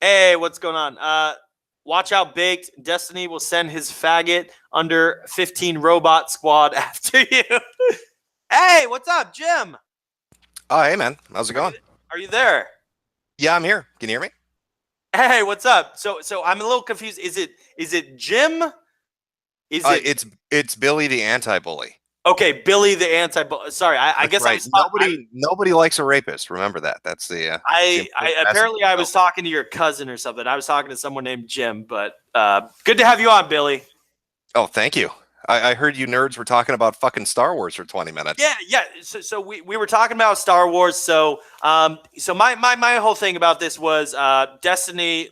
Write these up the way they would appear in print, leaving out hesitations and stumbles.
Hey, what's going on? Watch out, Baked. Destiny will send his faggot under 15 robot squad after you. Hey, what's up, Jim? Oh, hey man, how's it Are you going? are you there? Yeah, I'm here. Can you hear me? Hey, what's up? So I'm a little confused. Is it Jim? Is it It's Billy the anti-bully. okay? Billy the anti. Sorry, I That's guess I right. was. Nobody likes a rapist. Remember that. That's the I important message apparently of I the was film. talking to your cousin or something. I was talking to someone named Jim, but good to have you on, Billy. Oh, thank you. I heard you nerds were talking about fucking Star Wars for 20 minutes. Yeah. So we were talking about Star Wars. So my whole thing about this was Destiny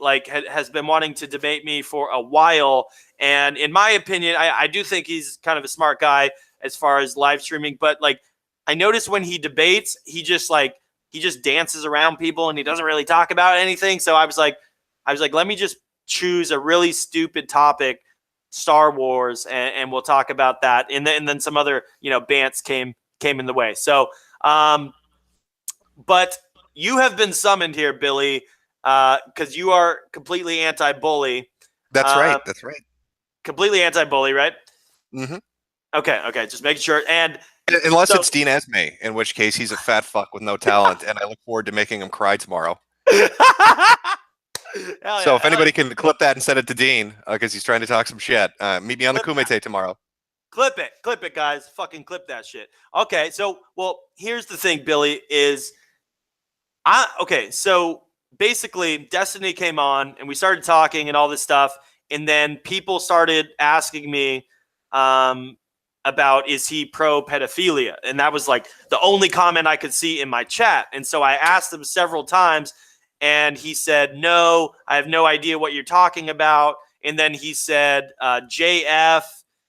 has been wanting to debate me for a while, and in my opinion, I do think he's kind of a smart guy as far as live streaming. But like, I notice when he debates, he just dances around people and he doesn't really talk about anything. So I was like, let me just choose a really stupid topic, Star Wars, and we'll talk about that. And then some other bants came in the way. Um, but you have been summoned here, Billy, because you are completely anti-bully. That's Uh, right. That's right. completely anti-bully, right? hmm Okay, just making sure. And Unless so, it's Dean Esme, in which case he's a fat fuck with no talent, and I look forward to making him cry tomorrow. hell So yeah, if anybody can clip that and send it to Dean, because he's trying to talk some shit, meet me on the clip that. Kumite tomorrow. Clip it, guys. Fucking clip that shit. Okay, so well, here's the thing, Billy. So basically, Destiny came on, and we started talking and all this stuff, and then people started asking me um, about is he pro pedophilia, and that was like the only comment I could see in my chat, and so I asked him several times, and he said no, I have no idea what you're talking about, and then he said JF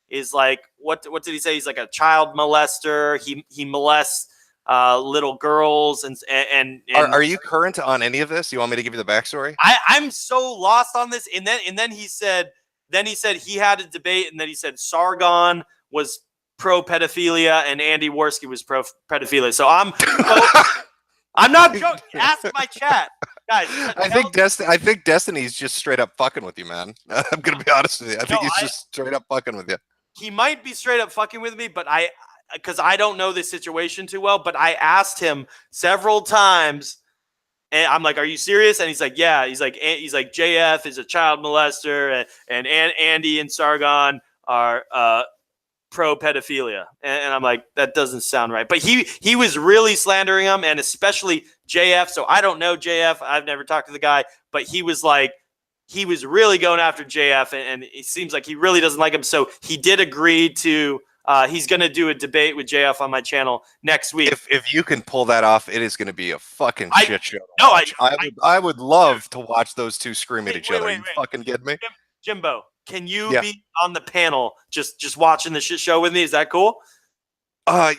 is like what did he say? He's like a child molester. He molests little girls and Are you current on any of this? You want me to give you the backstory? I'm so lost on this. And then he said he had a debate, and then he said Sargon was pro pedophilia and Andy Worski was pro pedophilia. So I'm not joking. Ask my chat, guys. I think Destiny's just straight up fucking with you, man. I'm gonna be honest with you. I No, think he's just straight up fucking with you. he might be straight up fucking with me, but because I don't know this situation too well, but I asked him several times. And I'm like, "Are you serious?" And he's like, "Yeah." He's like, "JF is a child molester, and Andy and Sargon are pro pedophilia." And I'm like, "That doesn't sound right." But he was really slandering him, and especially JF. So I don't know JF. I've never talked to the guy, but he was really going after JF, and it seems like he really doesn't like him. So he did agree to. He's going to do a debate with JF on my channel next week. If you can pull that off, it is going to be a fucking I shit show to no, watch. I would love to watch those two scream at each other. wait, You fucking kidding me? Jimbo, can you Yeah. be on the panel just watching the shit show with me? Is that cool?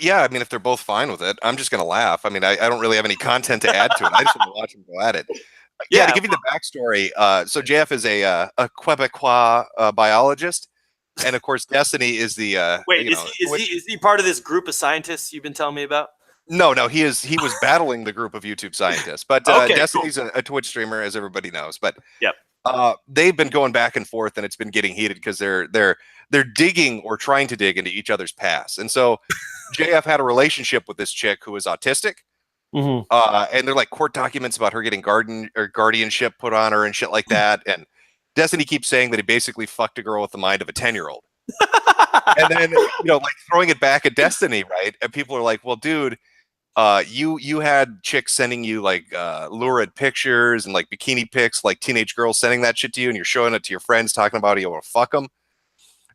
Yeah. I mean, if they're both fine with it, I'm just gonna laugh. I mean, I don't really have any content to add to it. I just want to watch them go at it. Yeah. To Yeah. give you the backstory, so JF is a Quebecois biologist, and of course, Destiny is the Wait, is he part of this group of scientists you've been telling me about? No, he was battling the group of YouTube scientists, but Okay, Destiny's cool. a Twitch streamer, as everybody knows. But Yep. they've been going back and forth, and it's been getting heated because they're digging or trying to dig into each other's past. And so JF had a relationship with this chick who was autistic, Mm-hmm. and they're like court documents about her getting guardianship put on her and shit like that. And Destiny keeps saying that he basically fucked a girl with the mind of a 10-year-old. And then like throwing it back at Destiny, right? And people are like, "Well, dude, you had chicks sending you like lurid pictures and like bikini pics, like teenage girls sending that shit to you, and you're showing it to your friends, talking about how you want to fuck them."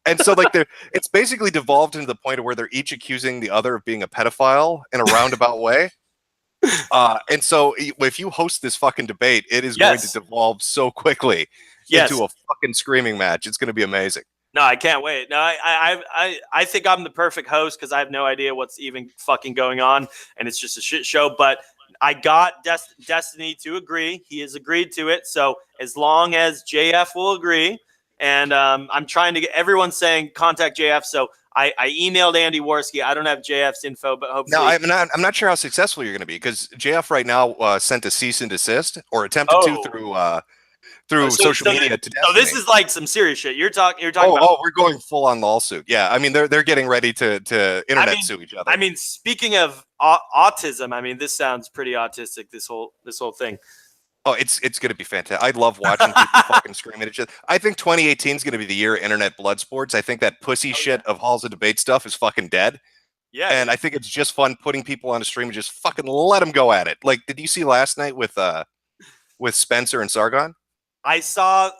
And so like it's basically devolved into the point of where they're each accusing the other of being a pedophile in a roundabout way. And so if you host this fucking debate, it is going to devolve so quickly into a fucking screaming match. It's going to be amazing. No, I can't wait. No, I think I'm the perfect host because I have no idea what's even fucking going on, and it's just a shit show. But I got Destiny to agree. He has agreed to it. So as long as JF will agree, and I'm trying to get everyone saying contact JF. So I emailed Andy Worski. I don't have JF's info, but hopefully. No, I'm not sure how successful you're going to be because JF right now sent a cease and desist or attempted to Oh. through through social media to Destiny. So this is like some serious shit. You're talking about. Oh, we're going full on lawsuit. Yeah, I mean they're getting ready to internet sue each other. I mean, speaking of autism, I mean this sounds pretty autistic. This whole thing. Oh, it's going to be fantastic. I love watching people fucking scream at each other. I think 2018 is going to be the year of internet blood sports. I think that pussy shit of halls of debate stuff is fucking dead. Yeah, and I think it's just fun putting people on a stream and just fucking let them go at it. Like, did you see last night with Spencer and Sargon? I saw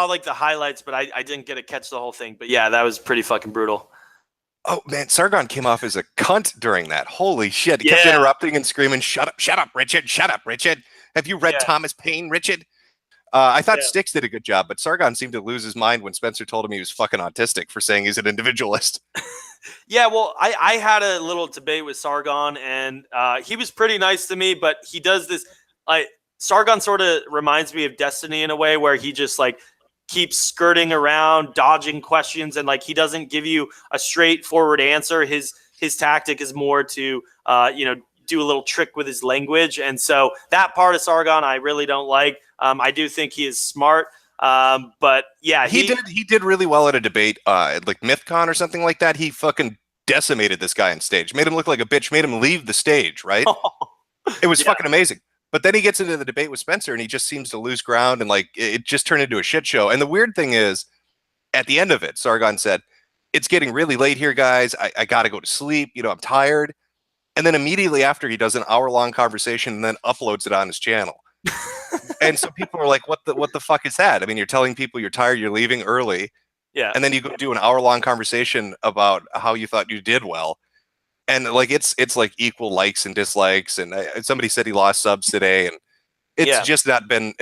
like the highlights, but I didn't get to catch the whole thing. But yeah, that was pretty fucking brutal. Oh man, Sargon came off as a cunt during that. Holy shit! He kept interrupting and screaming, shut up, Richard! Shut up, Richard! Have you read Thomas Paine, Richard?" I thought Styx did a good job, but Sargon seemed to lose his mind when Spencer told him he was fucking autistic for saying he's an individualist. Yeah, well, I had a little debate with Sargon, and he was pretty nice to me, but he does this. Sargon sort of reminds me of Destiny in a way where he just like keeps skirting around, dodging questions, and like he doesn't give you a straightforward answer. His tactic is more to do a little trick with his language, and so that part of Sargon I really don't like. I do think he is smart, but yeah, he did really well at a debate, like MythCon or something like that. He fucking decimated this guy on stage, made him look like a bitch, made him leave the stage. Right? It was fucking amazing. But then he gets into the debate with Spencer, and he just seems to lose ground, and like it just turned into a shit show. And the weird thing is, at the end of it, Sargon said, "It's getting really late here, guys. I got to go to sleep. I'm tired." And then immediately after, he does an hour-long conversation and then uploads it on his channel. And so people are like, what the fuck is that? I mean, you're telling people you're tired, you're leaving early. Yeah. And then you go do an hour-long conversation about how you thought you did well. And like it's like equal likes and dislikes. And somebody said he lost subs today, and it's just not been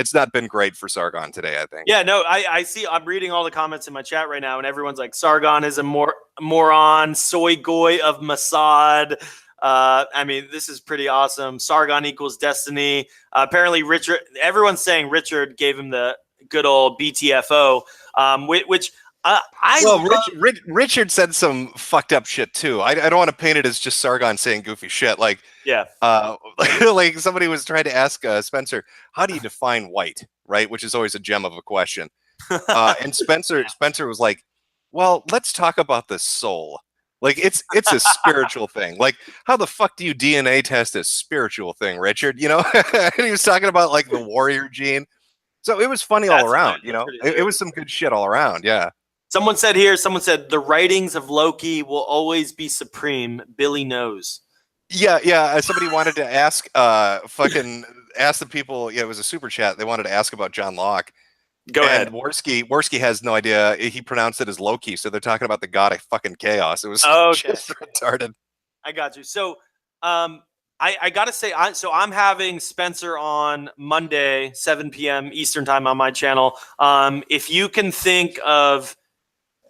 great for Sargon today, I think. Yeah, no, I see. I'm reading all the comments in my chat right now, and everyone's like, Sargon is a moron, soy goy of Mossad. I mean, this is pretty awesome. Sargon equals Destiny. Apparently, everyone's saying Richard gave him the good old BTFO, which Richard said some fucked up shit too. I don't want to paint it as just Sargon saying goofy shit. Like, like somebody was trying to ask Spencer, how do you define white? Right, which is always a gem of a question. And Spencer was like, well, let's talk about the soul. Like it's a spiritual thing. Like, how the fuck do you DNA test a spiritual thing, Richard? And he was talking about like the warrior gene. So it was funny all around. It was some good shit all around. Yeah. Someone said the writings of Loki will always be supreme. Billy knows. Yeah. Somebody wanted to ask the people. Yeah, it was a super chat. They wanted to ask about John Locke. Go ahead. Worski has no idea. He pronounced it as Loki, so they're talking about the god of fucking chaos. It was just retarded. I got you. So, I gotta say, I'm having Spencer on Monday, 7 p.m. Eastern time on my channel. If you can think of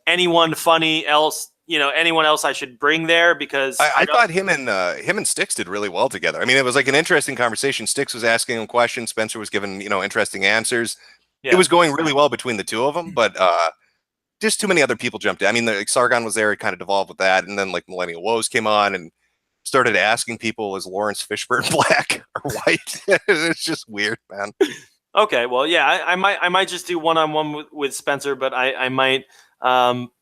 anyone funny else, anyone else I should bring there, because I thought him and Styx did really well together. I mean, it was like an interesting conversation. Styx was asking him questions. Spencer was giving interesting answers. Yeah. It was going really well between the two of them, but just too many other people jumped in. I mean, Sargon was there; it kind of devolved with that, and then like Millennial Woes came on and started asking people, "Is Lawrence Fishburne black or white?" It's just weird, man. Okay, well, yeah, I might just do one-on-one with Spencer, but I might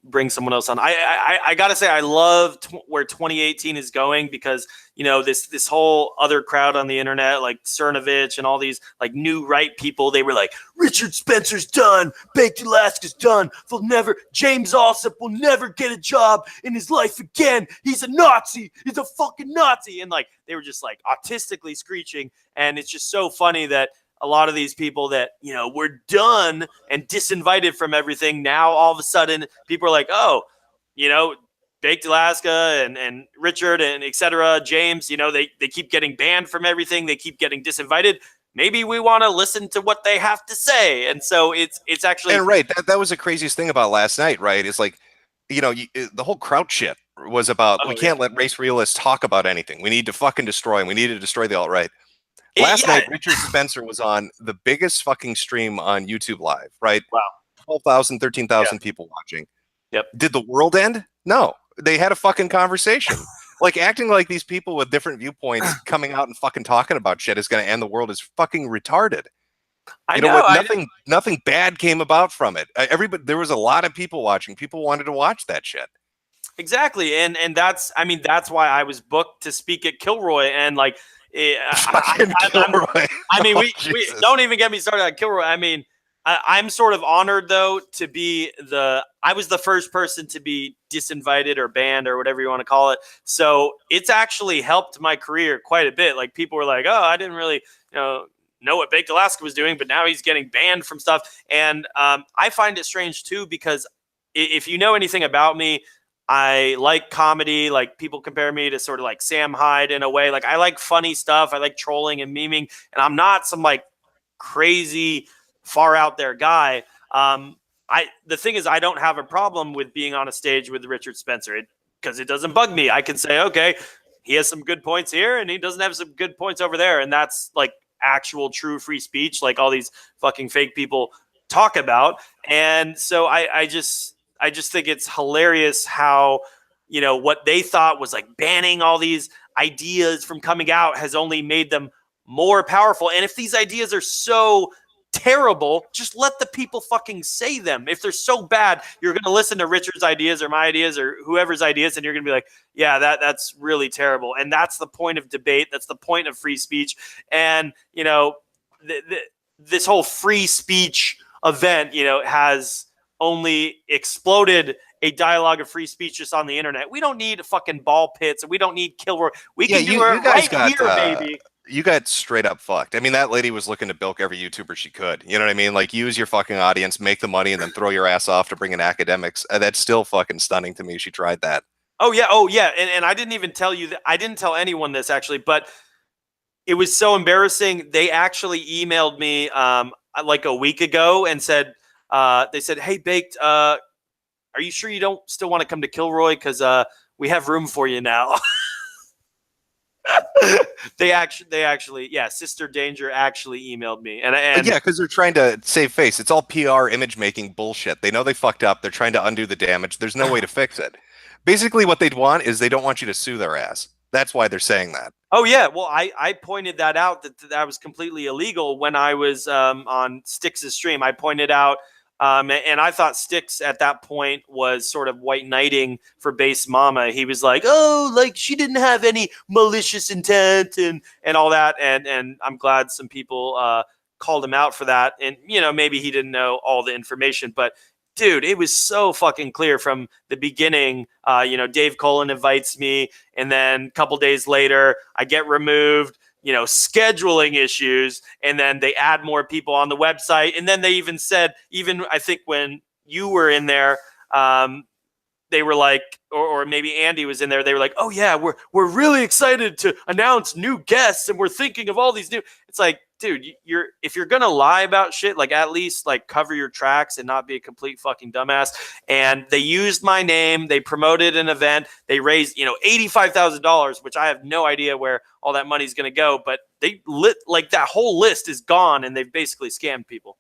bring someone else on. I gotta say, I love where 2018 is going, because this whole other crowd on the internet, like Cernovich and all these like new right people, they were like, Richard Spencer's done, Baked Alaska's done, James Alsop will never get a job in his life again, he's a Nazi, he's a fucking Nazi, and like they were just like autistically screeching. And it's just so funny that a lot of these people that, were done and disinvited from everything, now all of a sudden people are like, oh, Baked Alaska and Richard and etc. James, they keep getting banned from everything. They keep getting disinvited. Maybe we want to listen to what they have to say. And so it's actually. And right. That was the craziest thing about last night, right? It's like, the whole Kraut shit was about, we can't let race realists talk about anything. We need to fucking destroy them. We need to destroy the alt-right. Last night, Richard Spencer was on the biggest fucking stream on YouTube Live, right? Wow. 12,000, 13,000 people watching. Yep. Did the world end? No. They had a fucking conversation. Like, acting like these people with different viewpoints coming out and fucking talking about shit is going to end the world is fucking retarded. I You know know. what? Nothing bad came about from it. Everybody, there was a lot of people watching. People wanted to watch that shit. Exactly, and that's I mean that's why I was booked to speak at Kilroy, and like Fucking Kilroy. I mean Oh, we Jesus. don't even get me started on Kilroy. I mean I'm sort of honored though to be I was the first person to be disinvited or banned or whatever you want to call it. So it's actually helped my career quite a bit. Like people were like, oh, I didn't really know what Baked Alaska was doing, but now he's getting banned from stuff, and I find it strange too because if you know anything about me. I like comedy. Like people compare me to sort of like Sam Hyde in a way. Like I like funny stuff. I like trolling and memeing, and I'm not some like crazy far out there guy. The thing is, I don't have a problem with being on a stage with Richard Spencer because it doesn't bug me. I can say, okay, he has some good points here, and he doesn't have some good points over there, and that's like actual true free speech, like all these fucking fake people talk about. And so I just think it's hilarious how, what they thought was like banning all these ideas from coming out has only made them more powerful. And if these ideas are so terrible, just let the people fucking say them. If they're so bad, you're going to listen to Richard's ideas or my ideas or whoever's ideas, and you're going to be like, yeah, that's really terrible. And that's the point of debate. That's the point of free speech. And, this whole free speech event, has only exploded a dialogue of free speech just on the internet. We don't need fucking ball pits, and we don't need Kilroy. We can do it right here, baby. You got straight up fucked. I mean, that lady was looking to bilk every YouTuber she could. You know what I mean? Like, use your fucking audience, make the money, and then throw your ass off to bring in academics. That's still fucking stunning to me. She tried that. Oh yeah. And I didn't even tell you that. I didn't tell anyone this actually, but it was so embarrassing. They actually emailed me like a week ago and said, they said, "Hey, Baked, are you sure you don't still want to come to Kilroy? Because we have room for you now." They actually, yeah, Sister Danger actually emailed me, and yeah, because they're trying to save face. It's all PR image making bullshit. They know they fucked up. They're trying to undo the damage. There's no way to fix it. Basically, what they'd want is they don't want you to sue their ass. That's why they're saying that. Oh yeah, well I pointed that out that was completely illegal when I was on Styx's stream. I pointed out, and I thought Styx at that point was sort of white knighting for Base Mama. He was like, oh, like she didn't have any malicious intent and all that, and I'm glad some people called him out for that. And maybe he didn't know all the information, but dude, it was so fucking clear from the beginning. Dave Cullen invites me, and then a couple days later, I get removed. Scheduling issues, and then they add more people on the website, and then they even said, I think when you were in there, they were like, or maybe Andy was in there, they were like, oh yeah, we're really excited to announce new guests, and we're thinking of all these new. It's like, dude, if you're gonna lie about shit, like at least like cover your tracks and not be a complete fucking dumbass. And they used my name, they promoted an event, they raised $85,000, which I have no idea where all that money's gonna go, but they lit like that whole list is gone, and they've basically scammed people.